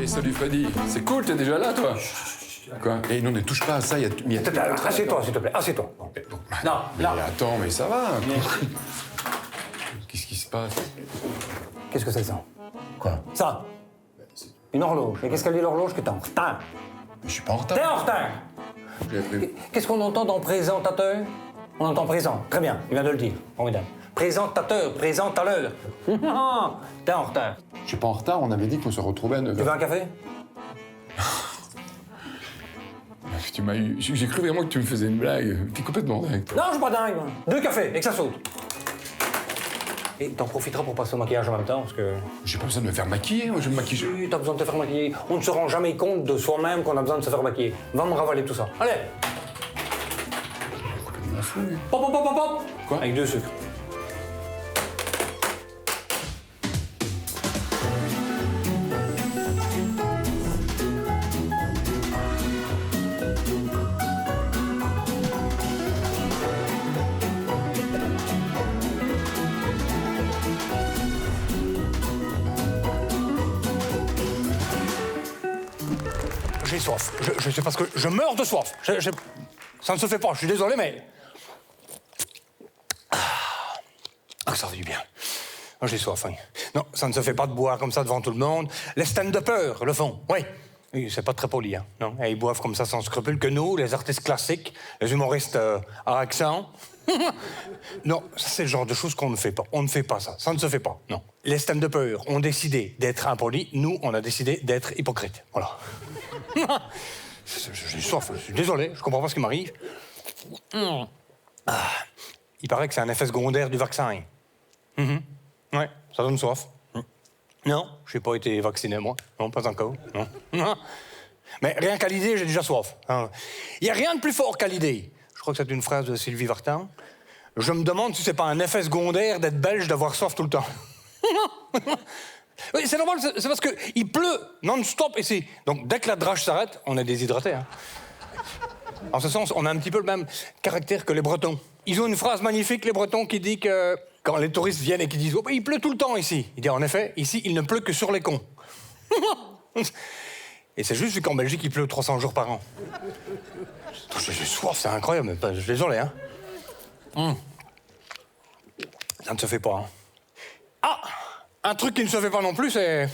Et salut Freddy, c'est cool, t'es déjà là, toi. Quoi? Et non, ne touche pas à ça, il y a... Assieds-toi, s'il te plaît, assieds-toi. Non, Mais non. attends, mais ça va. Qu'est-ce qui se passe? Qu'est-ce que c'est ça? Quoi? Ça. Une horloge. Et qu'est-ce qu'elle dit l'horloge que t'es en retard? Je suis pas en retard. T'es en retard! Qu'est-ce qu'on entend dans présentateur? On entend présent. Très bien, il vient de le dire. Formidable. Présentateur, présente à l'heure. T'es en retard. Je suis pas en retard, on avait dit qu'on se retrouvait à 9h. Tu veux un café? Tu m'as eu... J'ai cru vraiment que tu me faisais une blague. T'es complètement dingue. Non, je suis pas dingue, moi. 2 cafés, et que ça saute. Et t'en profiteras pour passer au maquillage en même temps, parce que... J'ai pas besoin de me faire maquiller, moi je me maquille. Oui, t'as besoin de te faire maquiller. On ne se rend jamais compte de soi-même qu'on a besoin de se faire maquiller. Va me ravaler tout ça. Allez! Complètement fou, lui. Pop, pop, pop, pop, pop! Quoi? Avec 2 sucres. J'ai soif. Je sais parce que je meurs de soif. Ça ne se fait pas, je suis désolé, mais... Ah, ça fait du bien. Ah, j'ai soif, hein. Non, ça ne se fait pas de boire comme ça devant tout le monde. Les stand-uppers le font, oui. Oui, c'est pas très poli, hein. Non, et ils boivent comme ça sans scrupule que nous, les artistes classiques, les humoristes à accent. Non, ça, c'est le genre de choses qu'on ne fait pas. On ne fait pas ça. Ça ne se fait pas, non. Les stand-uppers ont décidé d'être impolis. Nous, on a décidé d'être hypocrites. Voilà. J'ai soif, je suis désolé, je comprends pas ce qui m'arrive. Ah, il paraît que c'est un effet secondaire du vaccin. Ouais, ça donne soif. Non, j'ai pas été vacciné, moi. Non, pas encore. Non. Mais rien qu'à l'idée, j'ai déjà soif. Il n'y a rien de plus fort qu'à l'idée. Je crois que c'est une phrase de Sylvie Vartan. Je me demande si c'est pas un effet secondaire d'être belge, d'avoir soif tout le temps. Oui, c'est normal, c'est parce qu'il pleut non-stop ici. Donc, dès que la drage s'arrête, on est déshydraté. Hein. En ce sens, on a un petit peu le même caractère que les Bretons. Ils ont une phrase magnifique, les Bretons, qui dit que quand les touristes viennent et qui disent « Oh, il pleut tout le temps ici », il dit « En effet, ici, il ne pleut que sur les cons. » Et c'est juste qu'en Belgique, il pleut 300 jours par an. J'ai soif, c'est incroyable, mais je suis désolé, hein. Ça ne se fait pas, hein. Ah! Un truc qui ne se fait pas non plus, c'est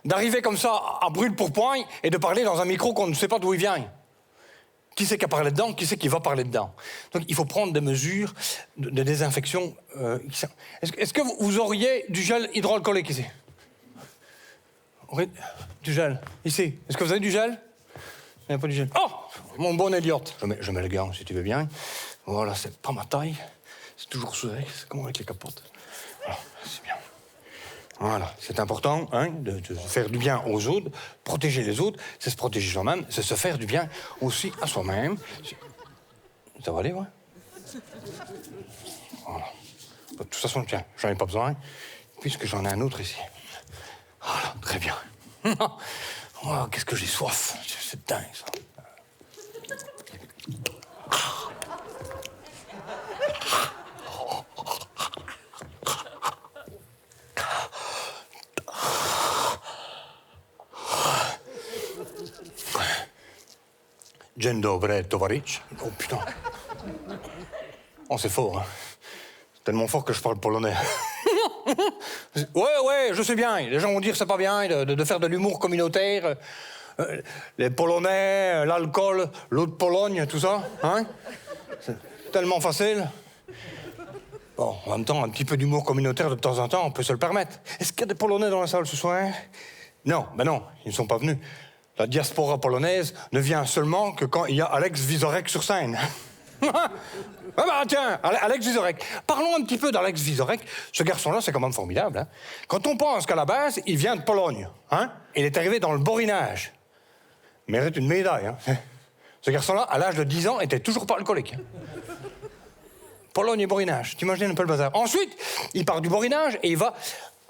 d'arriver comme ça à brûle-pourpoint et de parler dans un micro qu'on ne sait pas d'où il vient. Qui c'est qui a parlé dedans? Qui c'est qui va parler dedans? Donc il faut prendre des mesures de désinfection. Est-ce que vous auriez du gel hydroalcoolique ici? Oui, du gel, ici. Est-ce que vous avez du gel? Il n'y a pas du gel. Oh! Mon bon Elliot. Je mets le gant, si tu veux bien. Voilà, c'est pas ma taille. C'est toujours serré, c'est comme avec les capotes. Voilà, c'est bien. Voilà, c'est important, hein, de faire du bien aux autres, protéger les autres, c'est se protéger soi-même, c'est se faire du bien aussi à soi-même. Ça va aller, ouais? Voilà. De toute façon, tiens, j'en ai pas besoin, puisque j'en ai un autre ici. Voilà, très bien. Oh, qu'est-ce que j'ai soif, c'est dingue, ça. Dzień dobry, tovarich. Oh putain. Oh, c'est fort, hein. C'est tellement fort que je parle polonais. Ouais, je sais bien. Les gens vont dire que c'est pas bien de faire de l'humour communautaire. Les Polonais, l'alcool, l'eau de Pologne, tout ça, hein. C'est tellement facile. Bon, en même temps, un petit peu d'humour communautaire de temps en temps, on peut se le permettre. Est-ce qu'il y a des Polonais dans la salle ce soir? Non, non, ils ne sont pas venus. La diaspora polonaise ne vient seulement que quand il y a Alex Vizorek sur scène. Ah bah tiens, Alex Vizorek. Parlons un petit peu d'Alex Vizorek. Ce garçon-là, c'est quand même formidable. Hein. Quand on pense qu'à la base, il vient de Pologne, hein, il est arrivé dans le borinage. Il mérite une médaille. Hein. Ce garçon-là, à l'âge de 10 ans, était toujours pas alcoolique. Pologne et borinage, t'imagines un peu le bazar. Ensuite, il part du borinage et il va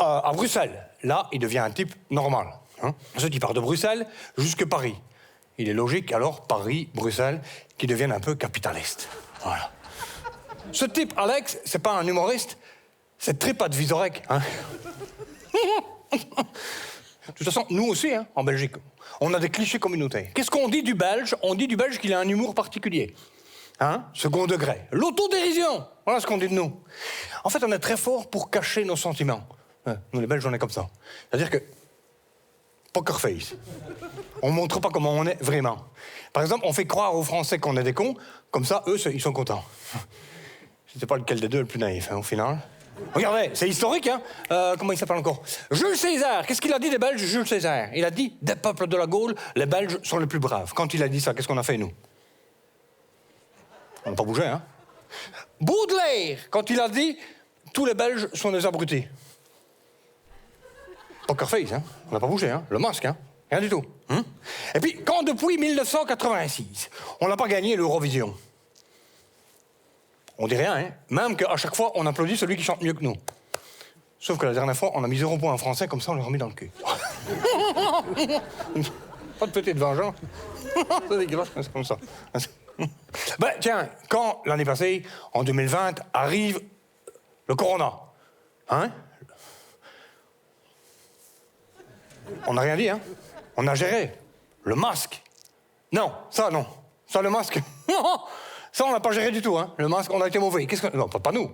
à Bruxelles. Là, il devient un type normal. Hein. Ensuite, il part de Bruxelles jusqu'à Paris. Il est logique, alors, Paris, Bruxelles, qui deviennent un peu capitalistes. Voilà. Ce type, Alex, c'est pas un humoriste, c'est Tripa de Vizorek. Hein. toute façon, nous aussi, hein, en Belgique, on a des clichés communautaires. Qu'est-ce qu'on dit du Belge? On dit du Belge qu'il a un humour particulier. Hein? Second degré. L'autodérision. Voilà ce qu'on dit de nous. En fait, on est très fort pour cacher nos sentiments. Nous, les Belges, on est comme ça. C'est-à-dire que... poker face. On montre pas comment on est vraiment. Par exemple, on fait croire aux Français qu'on est des cons, comme ça, eux, ils sont contents. Je ne sais pas lequel des deux est le plus naïf, hein, au final. Regardez, c'est historique, hein. Comment il s'appelle encore? Jules César. Qu'est-ce qu'il a dit des Belges, Jules César? Il a dit, des peuples de la Gaule, les Belges sont les plus braves. Quand il a dit ça, qu'est-ce qu'on a fait, nous? On n'a pas bougé, hein. Baudelaire, quand il a dit, tous les Belges sont des abrutis. Poker face, hein. On n'a pas bougé, hein. Le masque, hein. Rien du tout. Hein? Et puis, quand depuis 1986, on n'a pas gagné l'Eurovision, on dit rien, hein. Même qu'à chaque fois, on applaudit celui qui chante mieux que nous. Sauf que la dernière fois, on a mis 0 point en français, comme ça, on l'a remis dans le cul. Pas de petite vengeance. C'est dégueulasse, c'est comme ça. Ben, tiens, quand l'année passée, en 2020, arrive le corona, hein? On n'a rien dit, hein? On a géré. Le masque. Non, ça, non. Ça, le masque. Ça, on l'a pas géré du tout, hein. Le masque, on a été mauvais. Qu'est-ce que... Non, pas nous.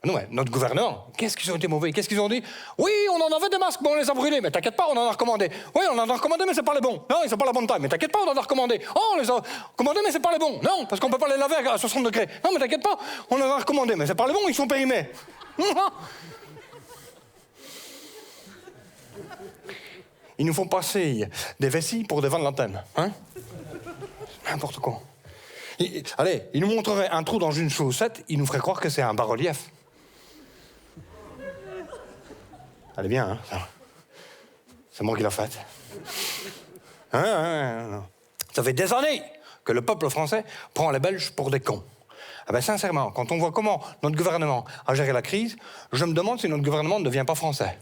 Nous, ouais, notre gouverneur. Qu'est-ce qu'ils ont été mauvais? Qu'est-ce qu'ils ont dit? Oui, on en avait des masques, mais on les a brûlés. Mais t'inquiète pas, on en a recommandé. Oui, on en a recommandé, mais c'est pas les bons. Non, ils sont pas la bonne taille. Mais t'inquiète pas, on en a recommandé. Oh, on les a recommandés, mais c'est pas les bons. Non, parce qu'on peut pas les laver à 60 degrés. Non, mais t'inquiète pas, on en a recommandé, mais c'est pas les bons, ils sont périmés. Ils nous font passer des vessies pour des vannes l'antenne, hein? N'importe quoi. Allez, ils nous montreraient un trou dans une chaussette, ils nous feraient croire que c'est un bas-relief. Elle est bien, hein, ça. C'est moi qui l'ai faite. Hein. Ça fait des années que le peuple français prend les Belges pour des cons. Ah ben, sincèrement, quand on voit comment notre gouvernement a géré la crise, je me demande si notre gouvernement ne devient pas français.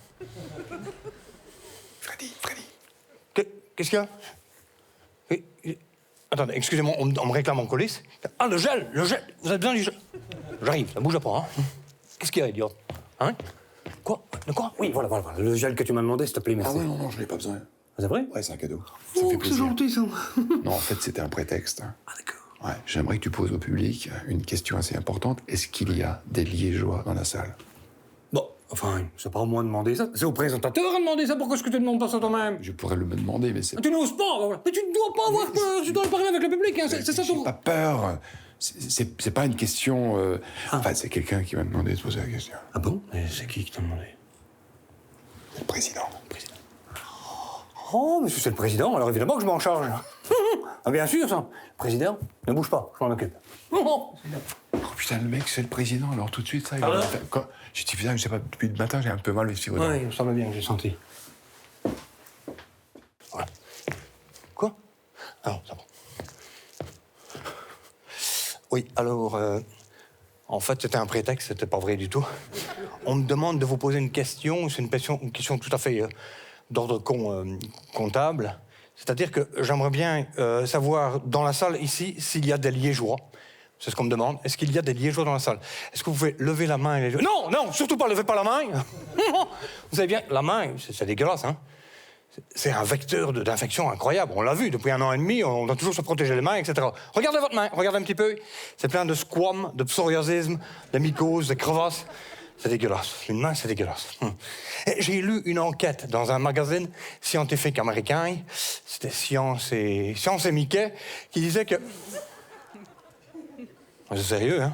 Freddy. Qu'est-ce qu'il y a? Attendez, excusez-moi, on me réclame en coulisses. Ah, le gel. Vous avez besoin du gel? J'arrive, ça bouge pas, hein. Qu'est-ce qu'il y a, idiot? Hein? Quoi? De quoi? Oui, voilà. Le gel que tu m'as demandé, s'il te plaît, merci. Ah ouais, non, je n'ai pas besoin. C'est vrai? Ouais, c'est un cadeau. Ça me fait plaisir. C'est gentil, ça. Non, en fait, c'était un prétexte. Ah, d'accord. Ouais, j'aimerais que tu poses au public une question assez importante. Est-ce qu'il y a des liégeois dans la salle? Bon, enfin, c'est pas à moi de demander ça. C'est au présentateur à demander ça. Pourquoi est-ce que tu ne demandes pas ça toi-même? Je pourrais le me demander, mais c'est... Tu n'oses pas, voilà. Mais tu ne dois pas avoir peur. Tu dois parler avec le public, hein. C'est ça ton... J'ai pas peur. C'est pas une question... Enfin, c'est quelqu'un qui m'a demandé de poser la question. Ah bon? Mais c'est qui t'a demandé? Le président. Oh, mais si c'est le président, alors évidemment que je m'en charge. Ah bien sûr, ça. Le président, ne bouge pas, je m'en occupe. Oh putain, le mec, c'est le président, alors tout de suite, ça... J'ai dit, putain, je sais pas, depuis le matin, j'ai un peu mal ici. Oui, il me semble bien, j'ai senti. Voilà. Quoi? Ah non, c'est bon. Oui, alors... en fait, c'était un prétexte, c'était pas vrai du tout. On me demande de vous poser une question, c'est une question tout à fait d'ordre comptable. C'est-à-dire que j'aimerais bien savoir, dans la salle ici, s'il y a des liégeois. C'est ce qu'on me demande. Est-ce qu'il y a des liégeois dans la salle? Est-ce que vous pouvez lever la main et les... Non, surtout pas, levez pas la main. Vous savez bien, la main, c'est dégueulasse, hein. C'est un vecteur d'infection incroyable. On l'a vu depuis 1 an et demi, on doit toujours se protéger les mains, etc. Regardez votre main, regardez un petit peu. C'est plein de squames, de psoriasisme, de mycoses, de crevasses. C'est dégueulasse. Une main, c'est dégueulasse. J'ai lu une enquête dans un magazine scientifique américain, c'était Science et Mickey, qui disait que... C'est sérieux, hein?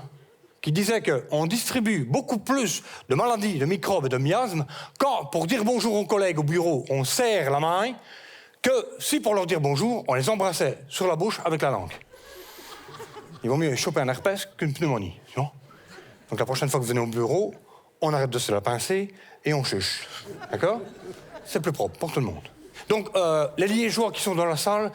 Qui disait qu'on distribue beaucoup plus de maladies, de microbes et de miasmes quand, pour dire bonjour aux collègues au bureau, on serre la main, que si, pour leur dire bonjour, on les embrassait sur la bouche avec la langue. Il vaut mieux choper un herpès qu'une pneumonie, tu vois? Donc la prochaine fois que vous venez au bureau, on arrête de se la pincer et on chuche. D'accord? C'est plus propre pour tout le monde. Donc, les liégeois qui sont dans la salle,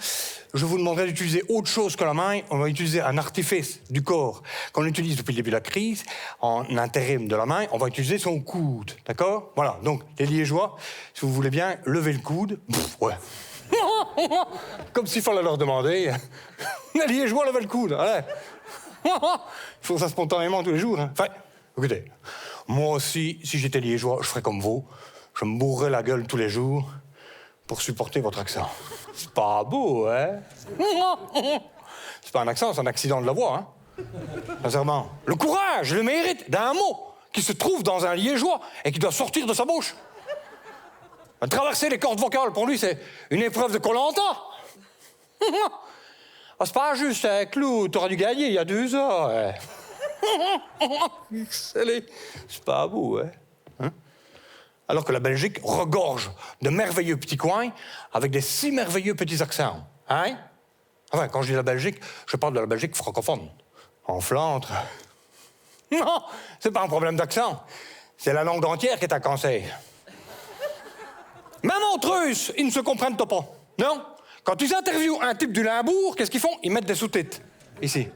je vous demanderai d'utiliser autre chose que la main. On va utiliser un artifice du corps qu'on utilise depuis le début de la crise. En intérim de la main, on va utiliser son coude. D'accord? Voilà. Donc, les liégeois, si vous voulez bien, levez le coude. Ouais. Comme s'il fallait leur demander. Les liégeois, levez le coude. Allez. Ils font ça spontanément tous les jours. Hein. Enfin, écoutez, moi aussi, si j'étais liégeois, je ferais comme vous. Je me bourrerais la gueule tous les jours pour supporter votre accent. C'est pas beau, hein? C'est pas un accent, c'est un accident de la voix, hein? Sincèrement. Le courage, le mérite d'un mot qui se trouve dans un liégeois et qui doit sortir de sa bouche. Traverser les cordes vocales, pour lui, c'est une épreuve de Koh-Lanta. Ah, c'est pas juste un clou, t'aurais dû gagner il y a 2 ans. Hein. C'est pas beau, hein? Alors que la Belgique regorge de merveilleux petits coins avec des si merveilleux petits accents. Hein? Enfin, quand je dis la Belgique, je parle de la Belgique francophone. En Flandre. Non, c'est pas un problème d'accent. C'est la langue entière qui est un cancer. Même entre eux, ils ne se comprennent pas. Non? Quand ils interviewent un type du Limbourg, qu'est-ce qu'ils font? Ils mettent des sous-titres. Ici.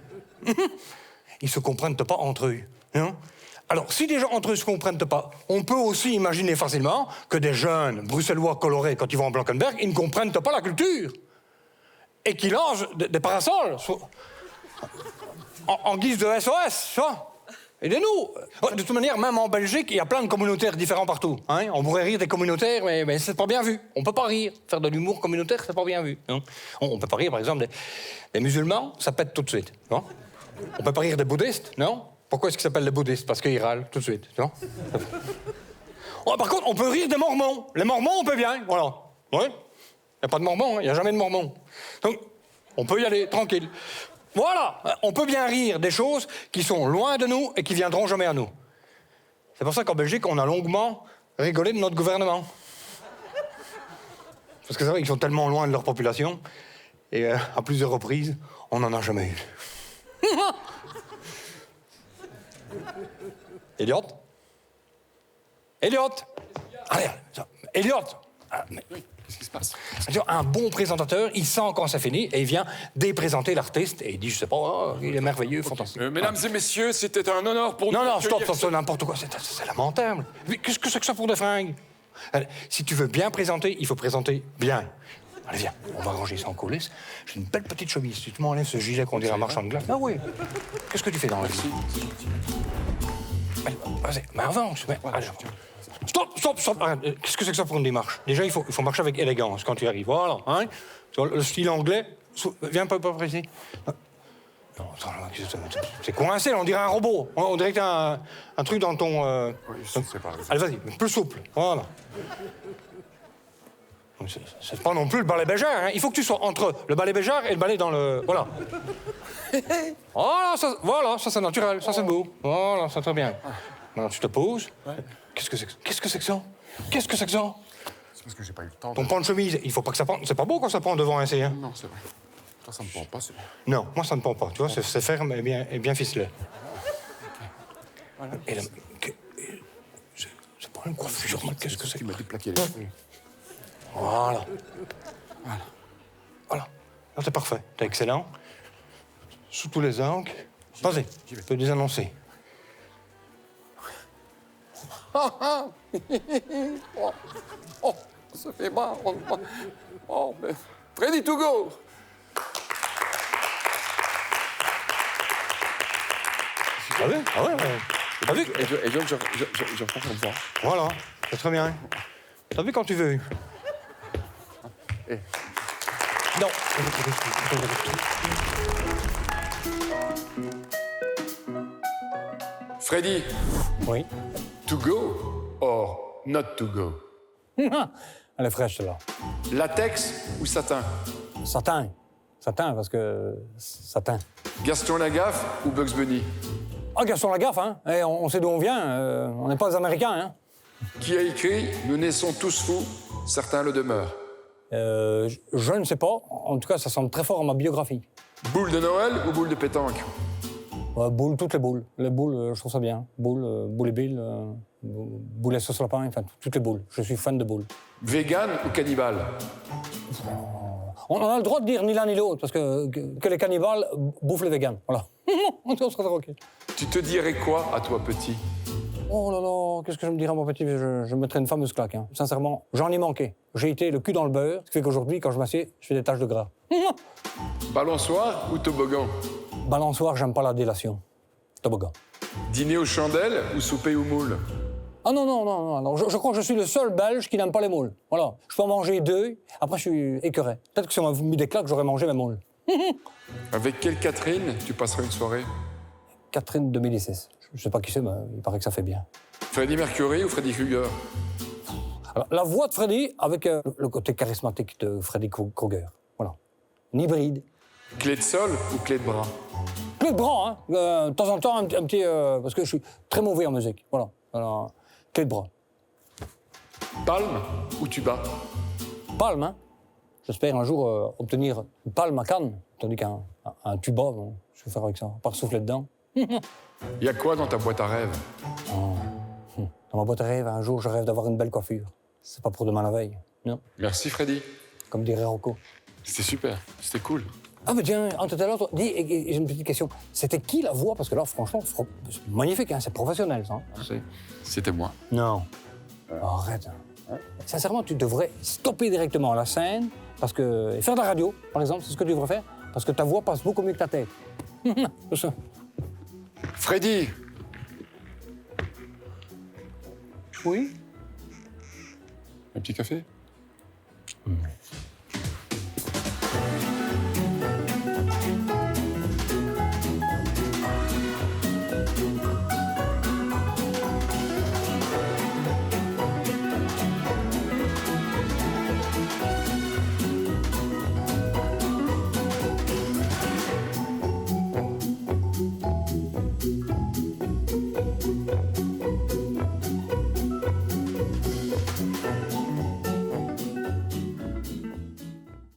Ils se comprennent pas entre eux. Non? Alors, si des gens entre eux se comprennent pas, on peut aussi imaginer facilement que des jeunes bruxellois colorés, quand ils vont à Blankenberg, ils ne comprennent pas la culture. Et qu'ils lancent des parasols en guise de SOS, tu vois? Aidez-nous! De toute manière, même en Belgique, il y a plein de communautaires différents partout. Hein? On pourrait rire des communautaires, mais c'est pas bien vu. On peut pas rire. Faire de l'humour communautaire, c'est pas bien vu. Hein? On peut pas rire, par exemple, des musulmans, ça pète tout de suite. Non? On peut pas rire des bouddhistes, non? Pourquoi est-ce qu'ils s'appellent les bouddhistes? Parce qu'ils râlent tout de suite, non? Oh, par contre, on peut rire des mormons. Les mormons, on peut bien, voilà. Ouais? Il n'y a pas de mormons, il n'y a jamais de mormons. Donc, on peut y aller, tranquille. Voilà, on peut bien rire des choses qui sont loin de nous et qui viendront jamais à nous. C'est pour ça qu'en Belgique, on a longuement rigolé de notre gouvernement. Parce que c'est vrai qu'ils sont tellement loin de leur population, et à plusieurs reprises, on n'en a jamais eu. Elliot? Elliot? Allez, Elliot! Ah, mais... Qu'est-ce qui se passe? Un bon présentateur, il sent quand ça finit et il vient déprésenter l'artiste et il dit, je sais pas, oh, il est merveilleux, fantastique. Mesdames et messieurs, c'était un honneur pour nous. Non, d'accueillir stop, n'importe quoi, c'est lamentable. Mais qu'est-ce que c'est que ça pour des fringues? Allez, si tu veux bien présenter, il faut présenter bien. Allez, viens, on va ranger ça en coulisses. J'ai une belle petite chemise. Si tu m'enlèves ce gilet qu'on dirait un marchand de glace. Ah oui. Qu'est-ce que tu fais dans la vie? Vas-y, mais avance. Allez, stop. Qu'est-ce que c'est que ça pour une démarche? Déjà, il faut marcher avec élégance quand tu arrives. Voilà, hein? Le style anglais. Viens pas ici. Non, c'est coincé, on dirait un robot. On dirait que t'as un truc dans ton... Oui, je sais pas. Allez, vas-y, plus souple. Voilà. C'est pas non plus le ballet Béjart, hein. Il faut que tu sois entre le ballet Béjart et le ballet dans le... Voilà. Voilà, ça c'est naturel, ça c'est beau. Voilà, ça très bien. Maintenant, tu te poses. Ouais. Qu'est-ce que c'est que ça? Qu'est-ce que c'est que ça? C'est parce que j'ai pas eu le temps. Ton pan de chemise, il faut pas que ça pende. C'est pas beau quand ça pend devant un C, hein? Non, c'est vrai. Toi, ça me pend pas. Non, moi, ça ne pend pas. Tu vois, c'est ferme et bien ficelé. Voilà. Et là, c'est pas une coiffure, mais qu'est-ce que c'est? Tu m'as déplaqué les cheveux. Voilà. Là, c'est parfait. T'es excellent. Sous tous les angles. Vas-y, tu peux désannoncer. Oh, ça fait mal. Oh, mais... Freddy to go! Ah oui? Ah ouais. T'as vu? Et donc, je reprends comme ça. Voilà, c'est très bien. T'as vu quand tu veux. Non. Freddy, Oui. to go or not to go? Elle est fraîche, celle-là. Latex ou satin? Satin. Satin, parce que... Satin. Gaston Lagaffe ou Bugs Bunny? Ah, Gaston Lagaffe, hein. On sait d'où on vient. On n'est pas des Américains, hein. Qui a écrit « Nous naissons tous fous, certains le demeurent ». Je ne sais pas. En tout cas, ça semble très fort à ma biographie. Boule de Noël ou boule de pétanque? Boules, toutes les boules. Les boules, je trouve ça bien. Boules et billes, boules et sauce lapin, enfin, toutes les boules. Je suis fan de boules. Vegan ou cannibale? On a le droit de dire ni l'un ni l'autre, parce que les cannibales bouffent les végans. Voilà. On sera tranquille. Tu te dirais quoi à toi petit? Oh là là, qu'est-ce que je me dirais, mon petit? Je me mettrais une fameuse claque. Hein. Sincèrement, j'en ai manqué. J'ai été le cul dans le beurre, ce qui fait qu'aujourd'hui, quand je m'assieds, je fais des taches de gras. Balançoire ou toboggan? Balançoire, j'aime pas la délation. Toboggan. Dîner aux chandelles ou souper aux moules? Ah non, non, non, non. non. Je crois que je suis le seul Belge qui n'aime pas les moules. Voilà. Je peux en manger 2, après je suis écœuré. Peut-être que si on m'avait mis des claques, j'aurais mangé mes moules. Avec quelle Catherine tu passeras une soirée? Catherine 2016. Je sais pas qui c'est, mais il paraît que ça fait bien. Freddie Mercury ou Freddy Krueger? Alors, la voix de Freddy avec le côté charismatique de Freddy Krueger. Voilà. Un hybride. Clé de sol ou clé de bras? Clé de bras, hein. De temps en temps, un petit... parce que je suis très mauvais en musique. Voilà. Alors, clé de bras. Palme ou tuba? Palme, hein. J'espère un jour obtenir une palme à Cannes, tandis qu'un tuba, bon, je vais faire avec ça, pas souffler dedans. Il y a quoi dans ta boîte à rêves? Dans ma boîte à rêve, un jour, je rêve d'avoir une belle coiffure. C'est pas pour demain la veille, non. Merci Freddy. Comme dirait Rocco. C'était super, c'était cool. Ah, mais tiens, tout à l'heure, toi, dis, et j'ai une petite question. C'était qui la voix? Parce que là, franchement, c'est magnifique, hein, c'est professionnel, ça. C'était moi. Non. Arrête. Sincèrement, tu devrais stopper directement la scène, parce que... et faire de la radio, par exemple, c'est ce que tu devrais faire, parce que ta voix passe beaucoup mieux que ta tête. C'est ça. Freddy! Oui? Un petit café?